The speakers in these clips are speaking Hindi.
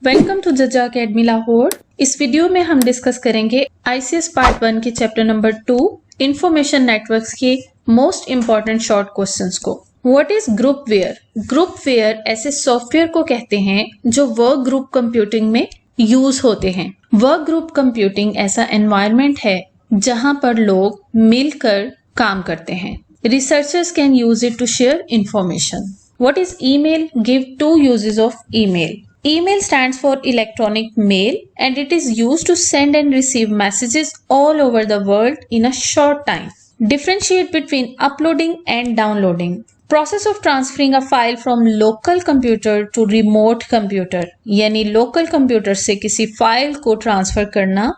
वेलकम टू जजा अकेडमी लाहौर। इस वीडियो में हम डिस्कस करेंगे ICS पार्ट 1 के चैप्टर नंबर 2 इंफॉर्मेशन नेटवर्क्स के मोस्ट इंपॉर्टेंट शॉर्ट क्वेश्चंस को। What is groupware? ग्रुपवेयर ऐसे सॉफ्टवेयर को कहते हैं जो वर्क ग्रुप कंप्यूटिंग में यूज होते हैं। वर्क ग्रुप कंप्यूटिंग ऐसा एनवायरनमेंट है जहां पर लोग मिलकर काम करते हैं। Researchers can use it to share information. What is email? Give two uses of email. Email stands for electronic mail and it is used to send and receive messages all over the world in a short time. Differentiate between uploading and downloading. Process of transferring a file from local computer to remote computer. यानी local computer से किसी फाइल को ट्रांसफर करना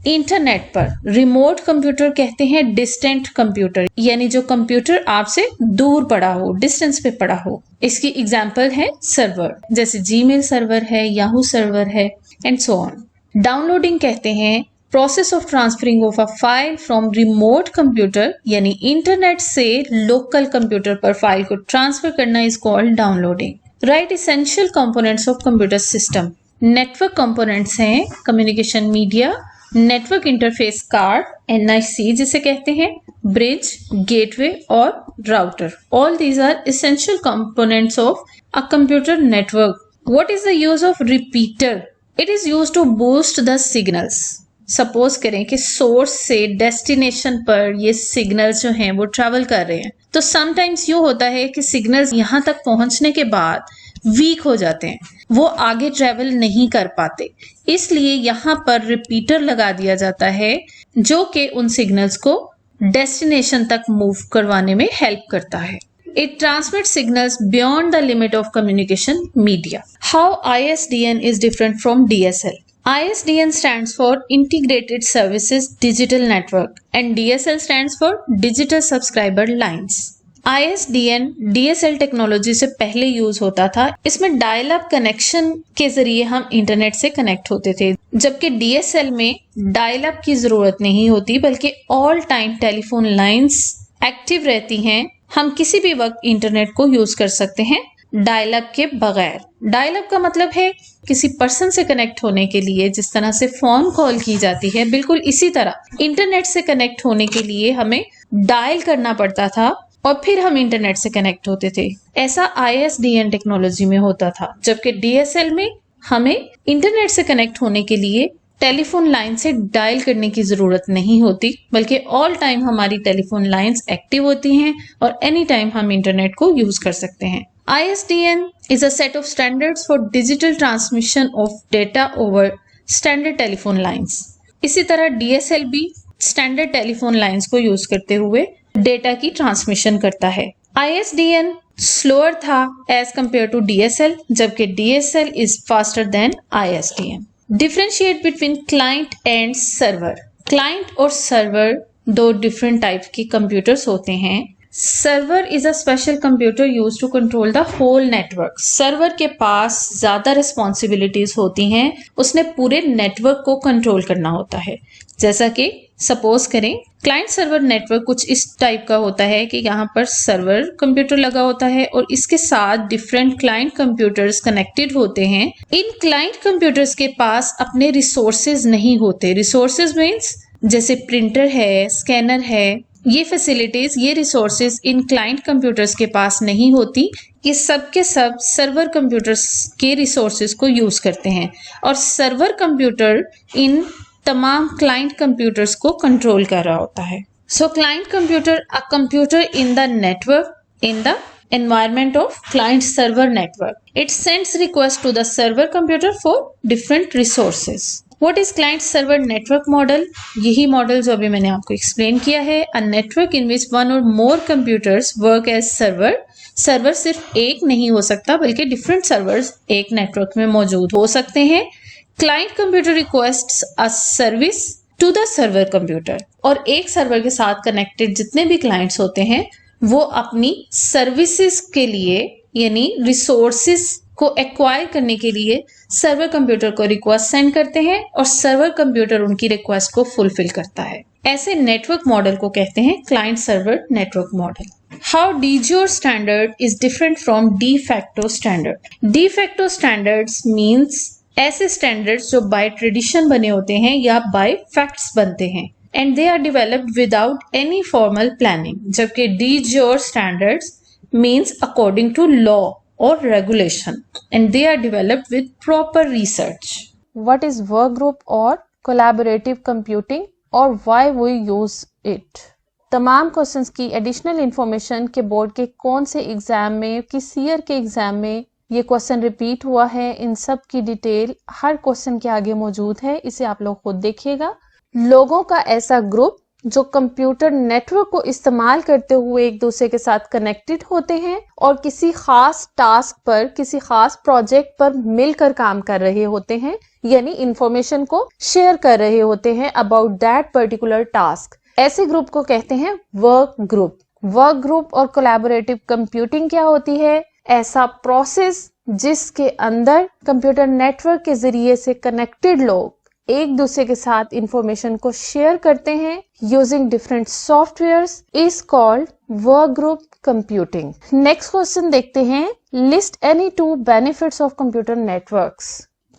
इंटरनेट पर। रिमोट कंप्यूटर कहते हैं डिस्टेंट कंप्यूटर, यानी जो कंप्यूटर आपसे दूर पड़ा हो, डिस्टेंस पे पड़ा हो। इसकी एग्जांपल है सर्वर, जैसे जीमेल सर्वर है, याहू सर्वर है एंड सो ऑन। डाउनलोडिंग कहते हैं process of transferring of a file from remote computer, यानी इंटरनेट से लोकल कंप्यूटर पर फाइल को ट्रांसफर करना is called downloading. Right essential components of computer system. Network components हैं communication media, network interface card NIC जिसे कहते हैं, ब्रिज, गेटवे और router. All these are essential components of a computer network. What is the use of repeater? It is used to boost the signals. Suppose करें कि सोर्स से डेस्टिनेशन पर ये सिग्नल्स जो हैं वो ट्रैवल कर रहे हैं, तो समटाइम्स यूँ होता है कि सिग्नल्स यहाँ तक पहुंचने के बाद वीक हो जाते हैं, वो आगे ट्रेवल नहीं कर पाते, इसलिए यहाँ पर रिपीटर लगा दिया जाता है जो कि उन सिग्नल्स को डेस्टिनेशन तक मूव करवाने में हेल्प करता है। It transmits signals beyond the limit of communication media. How ISDN is different from DSL? ISDN stands for Integrated Services Digital Network and DSL stands for Digital Subscriber Lines. ISDN DSL technology से पहले यूज होता था। इसमें डायल अप कनेक्शन के जरिए हम इंटरनेट से कनेक्ट होते थे, जबकि DSL में डायल अप की जरूरत नहीं होती, बल्कि all time telephone lines active रहती हैं। हम किसी भी वक्त इंटरनेट को यूज कर सकते हैं डायल अप के बगैर। डायल अप का मतलब है किसी पर्सन से कनेक्ट होने के लिए जिस तरह से फोन कॉल की जाती है, बिल्कुल इसी तरह इंटरनेट से कनेक्ट होने के लिए हमें डायल करना पड़ता था और फिर हम इंटरनेट से कनेक्ट होते थे। ऐसा ISDN टेक्नोलॉजी में होता था, जबकि DSL में हमें इंटरनेट से कनेक्ट होने के लिए टेलीफोन लाइन से डायल करने की जरूरत नहीं होती, बल्कि ऑल टाइम हमारी टेलीफोन लाइंस एक्टिव होती हैं और एनी टाइम हम इंटरनेट को यूज कर सकते हैं। ISDN is a set of standards for digital transmission of data over standard telephone lines. इसी तरह DSL भी स्टैंडर्ड टेलीफोन लाइंस को यूज करते हुए डेटा की ट्रांसमिशन करता है। ISDN स्लोअर था एज कंपेयर टू DSL, जबकि DSL is faster than ISDN। Differentiate between client and server. Client और सर्वर दो डिफरेंट टाइप के कंप्यूटर्स होते हैं। Server is a special computer use to control the whole network. Server के पास ज्यादा रिस्पॉन्सिबिलिटीज होती हैं, उसने पूरे नेटवर्क को कंट्रोल करना होता है। जैसा कि सपोज करें क्लाइंट सर्वर नेटवर्क कुछ इस टाइप का होता है कि यहाँ पर सर्वर कंप्यूटर लगा होता है और इसके साथ डिफरेंट क्लाइंट कंप्यूटर्स कनेक्टेड होते हैं। इन क्लाइंट कंप्यूटर्स के पास अपने रिसोर्सेज नहीं होते। रिसोर्सेज मीन्स जैसे प्रिंटर है, स्कैनर है, ये फैसिलिटीज, ये रिसोर्सेज इन क्लाइंट कंप्यूटर्स के पास नहीं होती। ये सब के सब सर्वर कंप्यूटर्स के रिसोर्सेज को यूज करते हैं और सर्वर कंप्यूटर इन तमाम क्लाइंट कंप्यूटर्स को कंट्रोल कर रहा होता है। सो client computer a computer in the network in the environment of client server network. It sends requests to the server computer for different resources. What is client server network model? यही मॉडल जो अभी मैंने आपको एक्सप्लेन किया है। A network in which one or more computers work as server. Server सिर्फ एक नहीं हो सकता, बल्कि डिफरेंट सर्वर्स एक नेटवर्क में मौजूद हो सकते हैं। Client computer requests a service to the server computer, और एक सर्वर के साथ कनेक्टेड जितने भी क्लाइंट्स होते हैं वो अपनी सर्विसेज के लिए यानी रिसोर्सेज को एक्वायर करने के लिए सर्वर कंप्यूटर को रिक्वेस्ट सेंड करते हैं और सर्वर कंप्यूटर उनकी रिक्वेस्ट को फुलफिल करता है। ऐसे नेटवर्क मॉडल को कहते हैं client server network model. How de jure standard is different from de facto standard. De facto standards means ऐसे स्टैंडर्ड्स जो बाय ट्रेडिशन बने होते हैं या बाय फैक्ट्स बनते हैं, and they are developed without any formal planning, जबकि de jure standards means according to law और regulation, and they are developed with proper research. What is work group और collaborative computing और why we use it? तमाम क्वेश्चंस की एडिशनल इंफॉर्मेशन के बोर्ड के कौन से एग्जाम में, किस ईयर के एग्जाम में ये क्वेश्चन रिपीट हुआ है, इन सब की डिटेल हर क्वेश्चन के आगे मौजूद है। इसे आप लोग खुद देखिएगा। लोगों का ऐसा ग्रुप जो कंप्यूटर नेटवर्क को इस्तेमाल करते हुए एक दूसरे के साथ कनेक्टेड होते हैं और किसी खास टास्क पर, किसी खास प्रोजेक्ट पर मिलकर काम कर रहे होते हैं, यानी इंफॉर्मेशन को शेयर कर रहे होते हैं अबाउट दैट पर्टिकुलर टास्क। ऐसे ग्रुप को कहते हैं वर्क ग्रुप। वर्क ग्रुप और कोलैबोरेटिव कंप्यूटिंग क्या होती है? ऐसा प्रोसेस जिसके अंदर कंप्यूटर नेटवर्क के जरिए से कनेक्टेड लोग एक दूसरे के साथ इंफॉर्मेशन को शेयर करते हैं using different softwares is called work group computing. Next question देखते हैं। List any two benefits of computer networks.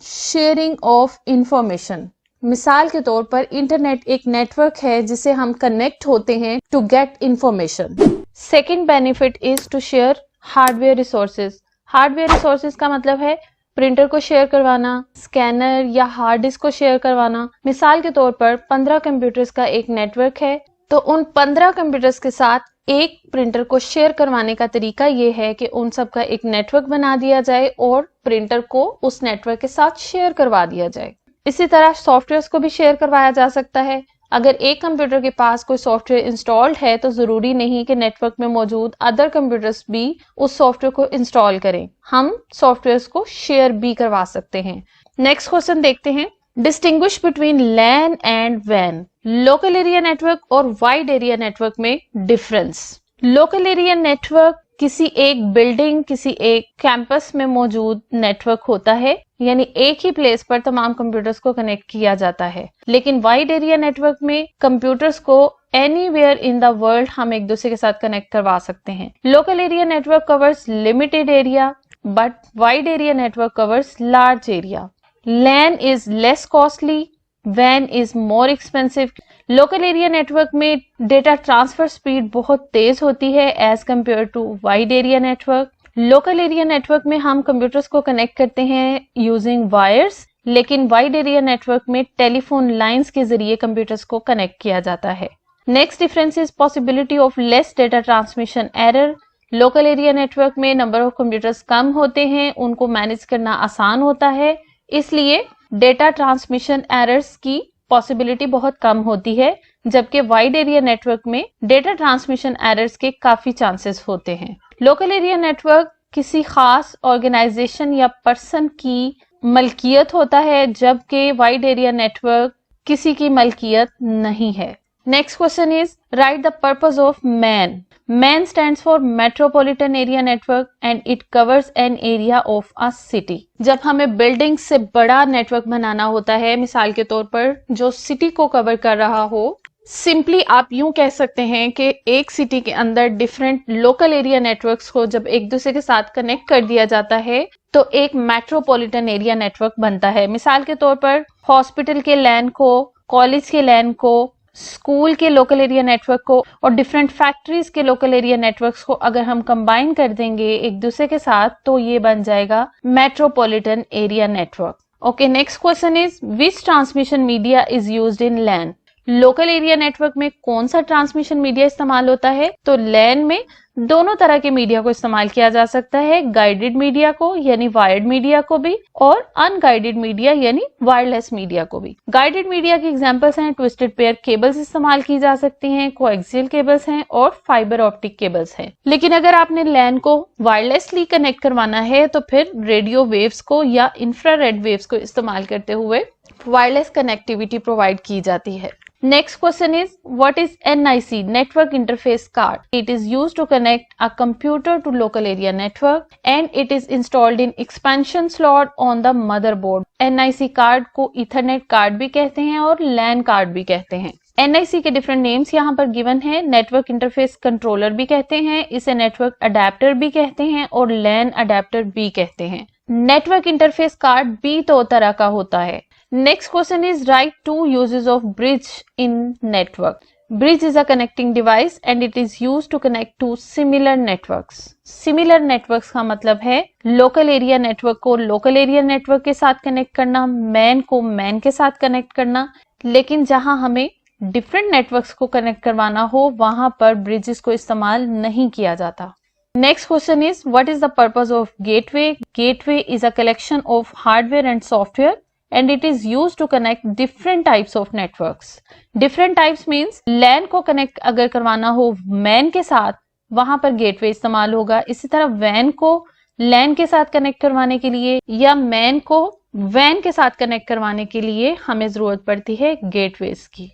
Sharing of information. मिसाल के तौर पर इंटरनेट एक नेटवर्क है जिसे हम कनेक्ट होते हैं to get information. Second benefit is to share hardware resources. Hardware resources का मतलब है प्रिंटर को शेयर करवाना, स्कैनर या हार्ड डिस्क को शेयर करवाना। मिसाल के तौर पर 15 कंप्यूटर्स का एक नेटवर्क है, तो उन 15 कंप्यूटर्स के साथ एक प्रिंटर को शेयर करवाने का तरीका ये है कि उन सब का एक नेटवर्क बना दिया जाए और प्रिंटर को उस नेटवर्क के साथ शेयर करवा दिया जाए। इसी तरह सॉफ्टवेयर को भी शेयर करवाया जा सकता है। अगर एक कंप्यूटर के पास कोई सॉफ्टवेयर इंस्टॉल्ड है तो जरूरी नहीं कि नेटवर्क में मौजूद अदर कंप्यूटर्स भी उस सॉफ्टवेयर को इंस्टॉल करें, हम सॉफ्टवेयर को शेयर भी करवा सकते हैं। नेक्स्ट क्वेश्चन देखते हैं। डिस्टिंग्विश बिटवीन लैन एंड वैन। लोकल एरिया नेटवर्क और वाइड एरिया नेटवर्क में डिफरेंस। लोकल एरिया नेटवर्क किसी एक बिल्डिंग, किसी एक कैंपस में मौजूद नेटवर्क होता है, यानी एक ही प्लेस पर तमाम कंप्यूटर्स को कनेक्ट किया जाता है। लेकिन वाइड एरिया नेटवर्क में कंप्यूटर्स को एनीवेयर इन द वर्ल्ड हम एक दूसरे के साथ कनेक्ट करवा सकते हैं। Local area network covers limited area but wide area network covers large area. LAN is less costly, WAN is more expensive. Local area network में डेटा ट्रांसफर स्पीड बहुत तेज होती है as compare to wide area network. Local area network में हम कंप्यूटर्स को कनेक्ट करते हैं यूजिंग वायर्स, लेकिन वाइड एरिया नेटवर्क में टेलीफोन लाइंस के जरिए कंप्यूटर्स को कनेक्ट किया जाता है। Next difference is possibility of less data transmission error. Local area network में नंबर ऑफ कंप्यूटर्स कम होते हैं, उनको मैनेज करना आसान होता है, इसलिए डेटा ट्रांसमिशन एरर्स की पॉसिबिलिटी बहुत कम होती है, जबकि वाइड एरिया नेटवर्क में डेटा ट्रांसमिशन एरर्स के काफी चांसेस होते हैं। लोकल एरिया नेटवर्क किसी खास ऑर्गेनाइजेशन या पर्सन की मलकियत होता है, जबकि वाइड एरिया नेटवर्क किसी की मलकियत नहीं है। Next question is right the purpose of man. Man stands for metropolitan area network and it covers an area of a city. जब हमें बिल्डिंग से बड़ा नेटवर्क बनाना होता है, मिसाल के तौर पर जो सिटी को कवर कर रहा हो, सिंपली आप यूं कह सकते हैं कि एक सिटी के अंदर डिफरेंट लोकल एरिया नेटवर्क्स को जब एक दूसरे के साथ कनेक्ट कर दिया जाता है तो एक मेट्रोपॉलिटन एरिया नेटवर्क बनता है। मिसाल के तौर पर हॉस्पिटल के लैन को, कॉलेज के लैन को, स्कूल के लोकल एरिया नेटवर्क को और डिफरेंट फैक्ट्रीज के लोकल एरिया नेटवर्क्स को अगर हम कंबाइन कर देंगे एक दूसरे के साथ तो ये बन जाएगा metropolitan area network. Okay, next question is which transmission media is used in LAN. Local area network में कौन सा ट्रांसमिशन मीडिया इस्तेमाल होता है? तो लैन में दोनों तरह के मीडिया को इस्तेमाल किया जा सकता है, गाइडेड मीडिया को यानी वायर्ड मीडिया को भी और अनगाइडेड मीडिया यानी वायरलेस मीडिया को भी। गाइडेड मीडिया के एग्जांपल्स हैं ट्विस्टेड पेयर केबल्स इस्तेमाल की जा सकती हैं, कोएक्सियल केबल्स हैं और फाइबर ऑप्टिक केबल्स हैं। लेकिन अगर आपने लैन को वायरलेसली कनेक्ट करवाना है तो फिर रेडियो वेव्स को या इंफ्रारेड वेव्स को इस्तेमाल करते हुए वायरलेस कनेक्टिविटी प्रोवाइड की जाती है। Next question is what is NIC, Network Interface Card? It is used to connect a computer to local area network and it is installed in expansion slot on the motherboard. NIC card को Ethernet कार्ड भी कहते हैं और LAN कार्ड भी कहते हैं। NIC के डिफरेंट नेम्स यहाँ पर गिवन है। नेटवर्क इंटरफेस कंट्रोलर भी कहते हैं, इसे नेटवर्क अडेप्टर भी कहते हैं और LAN अडेप्टर भी कहते हैं। नेटवर्क इंटरफेस कार्ड भी 2 तरह का होता है। Next question is write 2 uses of bridge in network. Bridge is a connecting device and it is used to connect to similar networks. Similar networks का मतलब है लोकल एरिया नेटवर्क को लोकल एरिया नेटवर्क के साथ कनेक्ट करना, मैन को मैन के साथ कनेक्ट करना, लेकिन जहां हमें डिफरेंट नेटवर्क्स को कनेक्ट करवाना हो वहां पर ब्रिजेस को इस्तेमाल नहीं किया जाता। Next question is, what is the purpose of gateway? Gateway is a collection of hardware and software and it is used to connect different types of networks. Different types means LAN को connect अगर करवाना हो MAN के साथ, वहां पर gateway इस्तेमाल होगा। इसी तरह WAN को LAN के साथ कनेक्ट करवाने के लिए या MAN को WAN के साथ कनेक्ट करवाने के लिए हमें जरूरत पड़ती है gateways की।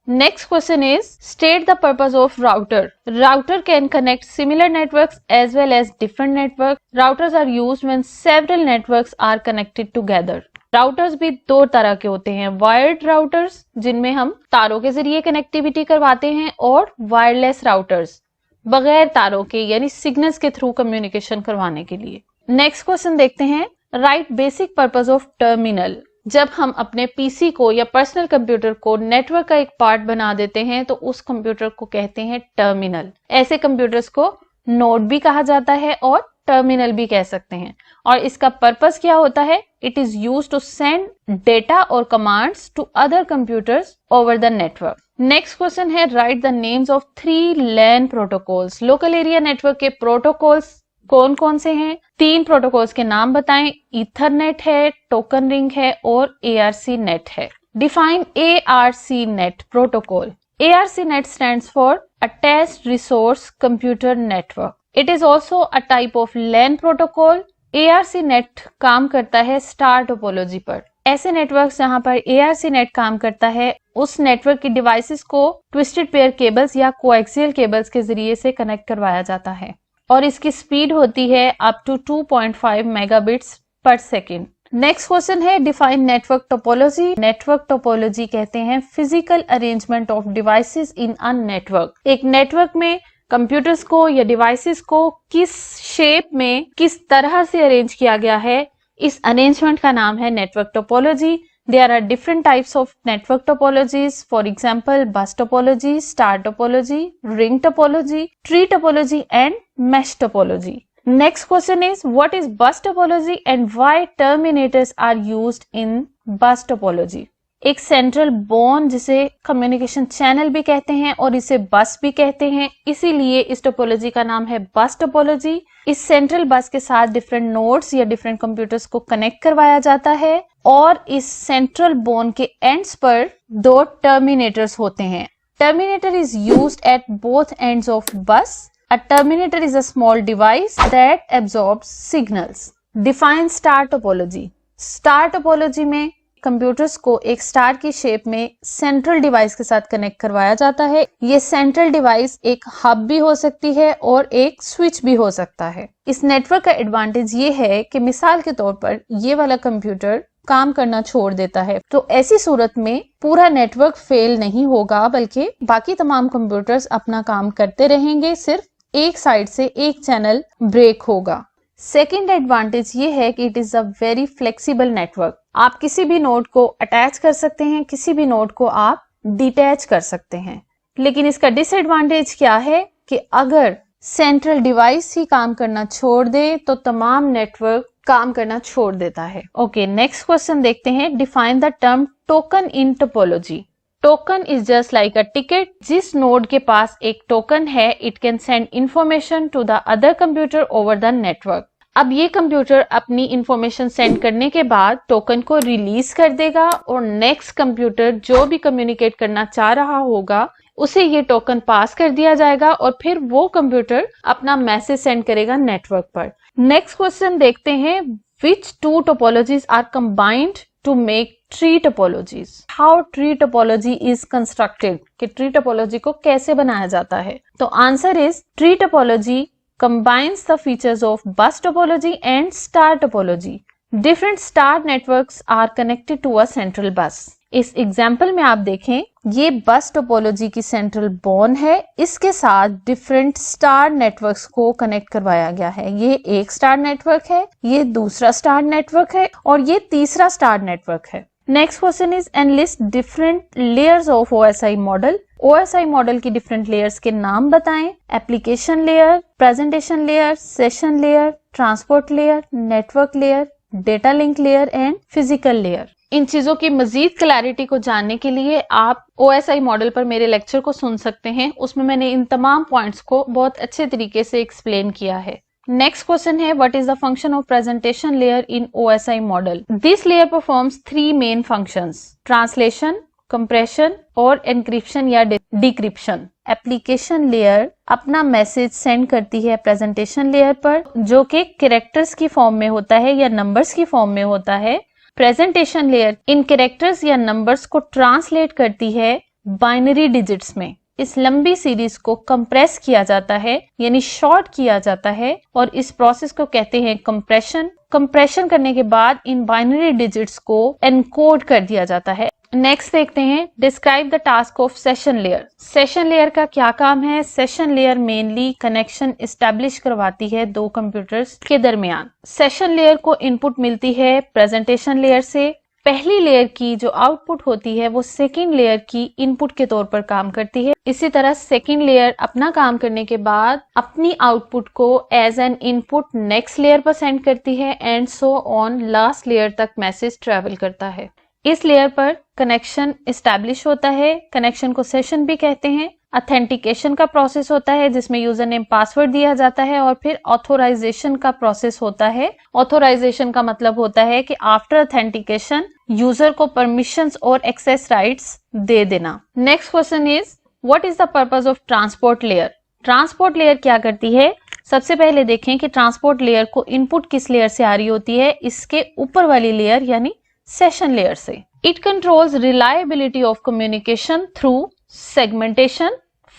Next question is, state the purpose of router. Router can connect similar networks as well as different networks. Routers are used when several networks are connected together. Routers भी 2 तरह के होते हैं, wired routers जिनमें हम तारों के जरिए कनेक्टिविटी करवाते हैं और wireless routers बगैर तारों के यानी सिग्नल्स के थ्रू कम्युनिकेशन करवाने के लिए। नेक्स्ट क्वेश्चन देखते हैं, right basic purpose of terminal. जब हम अपने पीसी को या पर्सनल कंप्यूटर को नेटवर्क का एक पार्ट बना देते हैं तो उस कंप्यूटर को कहते हैं टर्मिनल। ऐसे कंप्यूटर्स को नोड भी कहा जाता है और टर्मिनल भी कह सकते हैं। और इसका पर्पस क्या होता है? It is used to send data और commands to other computers over the network. Next question है, write the names of 3 LAN protocols. Local area network के प्रोटोकॉल्स कौन कौन से हैं? 3 प्रोटोकॉल्स के नाम बताएं। ईथरनेट है, टोकन रिंग है और ARC नेट है। Define ARC net protocol. ARC net stands for attached resource computer network. It is also a type of LAN protocol. ARC net काम करता है स्टार टोपोलॉजी पर। ऐसे नेटवर्क जहां पर ARC नेट काम करता है उस नेटवर्क की डिवाइसेस को ट्विस्टेड पेयर केबल्स या कोएक्सियल केबल्स के जरिए से कनेक्ट करवाया जाता है और इसकी स्पीड होती है अप टू 2.5 मेगाबिट्स पर सेकेंड। नेक्स्ट क्वेश्चन है, define network topology. Network topology कहते हैं physical arrangement of devices in a network. एक नेटवर्क में कंप्यूटर्स को या डिवाइसेस को किस शेप में किस तरह से अरेंज किया गया है, इस अरेंजमेंट का नाम है network topology. There are different types of network topologies. For example, bus topology, star topology, ring topology, tree topology, and mesh topology. Next question is, what is bus topology and why terminators are used in bus topology? एक सेंट्रल बोन जिसे कम्युनिकेशन चैनल भी कहते हैं और इसे बस भी कहते हैं, इसीलिए इस टोपोलॉजी का नाम है बस टोपोलॉजी। इस सेंट्रल बस के साथ डिफरेंट नोड्स या डिफरेंट कंप्यूटर्स को कनेक्ट करवाया जाता है और इस सेंट्रल बोन के एंड्स पर 2 टर्मिनेटर्स होते हैं। Terminator is used at both ends of bus. A terminator is a small device that absorbs signals. Define star topology. Star topology में कंप्यूटर्स को एक स्टार की शेप में सेंट्रल डिवाइस के साथ कनेक्ट करवाया जाता है। ये सेंट्रल डिवाइस एक हब भी हो सकती है और एक स्विच भी हो सकता है। इस नेटवर्क का एडवांटेज ये है कि मिसाल के तौर पर ये वाला कंप्यूटर काम करना छोड़ देता है तो ऐसी सूरत में पूरा नेटवर्क फेल नहीं होगा बल्कि बाकी तमाम कंप्यूटर्स अपना काम करते रहेंगे, सिर्फ एक साइड से एक चैनल ब्रेक होगा। सेकेंड एडवांटेज ये है कि it is a very flexible network. आप किसी भी नोड को अटैच कर सकते हैं, किसी भी नोड को आप डिटैच कर सकते हैं। लेकिन इसका डिसएडवांटेज क्या है कि अगर सेंट्रल डिवाइस ही काम करना छोड़ दे तो तमाम नेटवर्क काम करना छोड़ देता है। ओके, नेक्स्ट क्वेश्चन देखते हैं, define the term token in topology. Token is just like a ticket. जिस नोड के पास एक टोकन है, it can send information to the other computer over the network. अब ये कंप्यूटर अपनी इंफॉर्मेशन सेंड करने के बाद टोकन को रिलीज कर देगा और नेक्स्ट कंप्यूटर जो भी कम्युनिकेट करना चाह रहा होगा उसे ये टोकन पास कर दिया जाएगा और फिर वो कंप्यूटर अपना मैसेज सेंड करेगा नेटवर्क पर। नेक्स्ट क्वेश्चन देखते हैं, which 2 topologies are combined to make tree topologies. How tree topology is constructed, कि ट्री टोपोलॉजी को कैसे बनाया जाता है। तो answer is, tree topology combines the features of bus topology and star topology. Different star networks are connected to a central bus. इस एग्जाम्पल में आप देखें, ये बस टोपोलॉजी की सेंट्रल बोन है, इसके साथ डिफरेंट स्टार नेटवर्क्स को कनेक्ट करवाया गया है। ये एक स्टार नेटवर्क है, ये दूसरा स्टार नेटवर्क है और ये तीसरा स्टार नेटवर्क है। Next question is enlist different layers of OSI model. OSI model की डिफरेंट लेयर्स के नाम बताएं। Application layer, presentation layer, session layer, transport layer, network layer, data link layer and physical layer. इन चीजों की मजीद क्लैरिटी को जानने के लिए आप OSI मॉडल पर मेरे लेक्चर को सुन सकते हैं। उसमें मैंने इन तमाम पॉइंट्स को बहुत अच्छे तरीके से एक्सप्लेन किया है। नेक्स्ट क्वेश्चन है, what is the function of presentation layer in OSI model? This layer performs 3 main functions: translation, compression और एनक्रिप्शन या डिक्रिप्शन। एप्लीकेशन लेयर अपना मैसेज सेंड करती है प्रेजेंटेशन लेयर पर, जो कि कैरेक्टर्स की फॉर्म में होता है या नंबर्स की फॉर्म में होता है। प्रेजेंटेशन लेयर इन कैरेक्टर्स या नंबर्स को ट्रांसलेट करती है बाइनरी डिजिट्स में। इस लंबी सीरीज को कंप्रेस किया जाता है यानी शॉर्ट किया जाता है और इस प्रोसेस को कहते हैं कंप्रेशन। कंप्रेशन करने के बाद इन बाइनरी डिजिट्स को एनकोड कर दिया जाता है। नेक्स्ट देखते हैं, describe the task of session layer. Session layer का क्या काम है? Session layer mainly connection establish करवाती है दो कंप्यूटर्स के दरमियान। सेशन लेयर को इनपुट मिलती है प्रेजेंटेशन लेयर से। पहली लेयर की जो आउटपुट होती है वो सेकंड लेयर की इनपुट के तौर पर काम करती है। इसी तरह सेकंड लेयर अपना काम करने के बाद अपनी आउटपुट को as an input next layer पर सेंड करती है and so on, last layer तक मैसेज ट्रेवल करता है। इस लेयर पर कनेक्शन एस्टैब्लिश होता है। कनेक्शन को सेशन भी कहते हैं। ऑथेंटिकेशन का प्रोसेस होता है जिसमें यूजर नेम पासवर्ड दिया जाता है और फिर ऑथोराइजेशन का प्रोसेस होता है। ऑथोराइजेशन का मतलब होता है कि आफ्टर ऑथेंटिकेशन यूजर को परमिशंस और एक्सेस राइट्स दे देना। Next question is, what is the purpose of transport layer? Transport layer क्या करती है? सबसे पहले देखें कि ट्रांसपोर्ट लेयर को इनपुट किस लेयर से आ रही होती है। इसके ऊपर वाली लेयर यानी सेशन लेयर से। It controls reliability of communication through segmentation,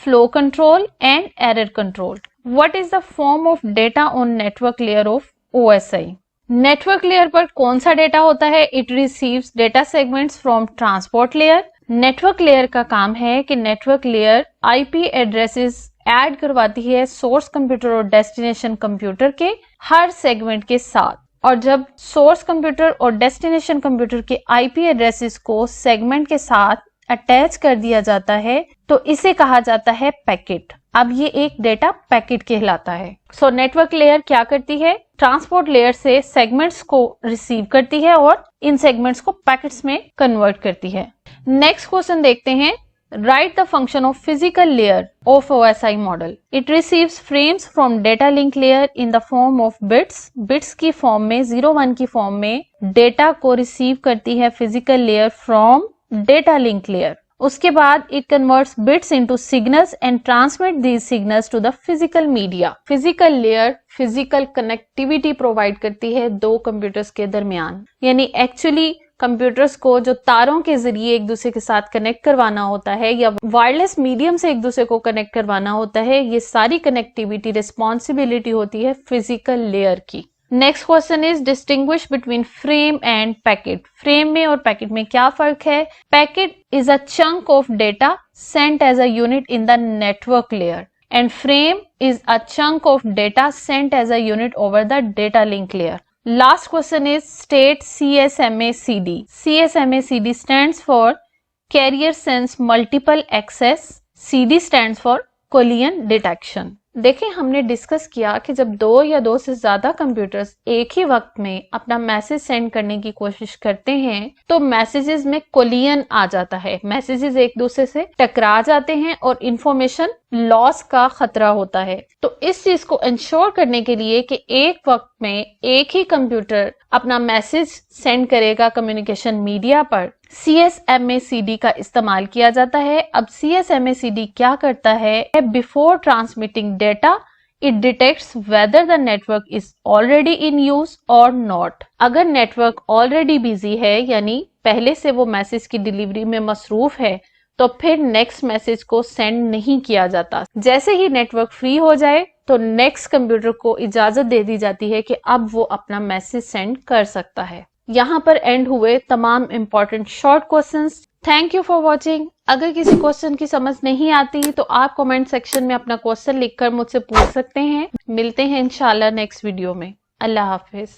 flow control and error control. What is the form of data on network layer of OSI? Network layer पर कौन सा डेटा होता है? It receives data segments from transport layer. Network layer का काम है कि network layer IP addresses add करवाती है सोर्स कंप्यूटर और डेस्टिनेशन कंप्यूटर के हर सेगमेंट के साथ, और जब सोर्स कंप्यूटर और डेस्टिनेशन कंप्यूटर के IP एड्रेसेस को सेगमेंट के साथ अटैच कर दिया जाता है तो इसे कहा जाता है पैकेट। अब ये एक डेटा पैकेट कहलाता है। सो नेटवर्क लेयर क्या करती है? ट्रांसपोर्ट लेयर से सेगमेंट्स को रिसीव करती है और इन सेगमेंट्स को पैकेट्स में कन्वर्ट करती है। नेक्स्ट क्वेश्चन देखते हैं, right the function of physical layer of OSI model. It receives frames from data link layer in the form of bits. Bits की फॉर्म में 0-1 की फॉर्म में डेटा को रिसीव करती है physical layer from data link layer. उसके बाद it converts bits into signals and transmit these signals to the physical media. Physical layer physical connectivity provide करती है दो कंप्यूटर्स के दरमियान, यानी एक्चुअली कंप्यूटर्स को जो तारों के जरिए एक दूसरे के साथ कनेक्ट करवाना होता है या वायरलेस मीडियम से एक दूसरे को कनेक्ट करवाना होता है, ये सारी कनेक्टिविटी रिस्पॉन्सिबिलिटी होती है फिजिकल लेयर की। Next question is, distinguish between frame and packet. Frame में और पैकेट में क्या फर्क है? Packet is a chunk of data sent as a unit in the network layer and frame is a chunk of data sent as a unit over the data link layer. Last question is, state CSMA-CD. CSMA-CD stands for Carrier Sense Multiple Access. CD stands for Collision Detection. देखें, हमने डिस्कस किया कि जब दो या दो से ज्यादा कंप्यूटर्स एक ही वक्त में अपना मैसेज सेंड करने की कोशिश करते हैं तो मैसेजेस में कोलिजन आ जाता है। मैसेजेस एक दूसरे से टकरा जाते हैं और इंफॉर्मेशन लॉस का खतरा होता है। तो इस चीज को इंश्योर करने के लिए कि एक वक्त में एक ही कंप्यूटर अपना मैसेज सेंड करेगा कम्युनिकेशन मीडिया पर, CSMA-CD का इस्तेमाल किया जाता है। अब CSMA-CD क्या करता है? Before transmitting data it detects whether the network is already in use और नॉट। अगर नेटवर्क ऑलरेडी बिजी है यानी पहले से वो मैसेज की डिलीवरी में मसरूफ है तो फिर नेक्स्ट मैसेज को सेंड नहीं किया जाता। जैसे ही नेटवर्क फ्री हो जाए तो नेक्स्ट कंप्यूटर को इजाजत दे दी जाती है कि अब वो अपना मैसेज सेंड कर सकता है। यहाँ पर एंड हुए तमाम important short questions. Thank you for watching. अगर किसी क्वेश्चन की समझ नहीं आती तो आप कमेंट सेक्शन में अपना क्वेश्चन लिखकर मुझसे पूछ सकते हैं। मिलते हैं इंशाल्लाह नेक्स्ट वीडियो में। अल्लाह हाफिज।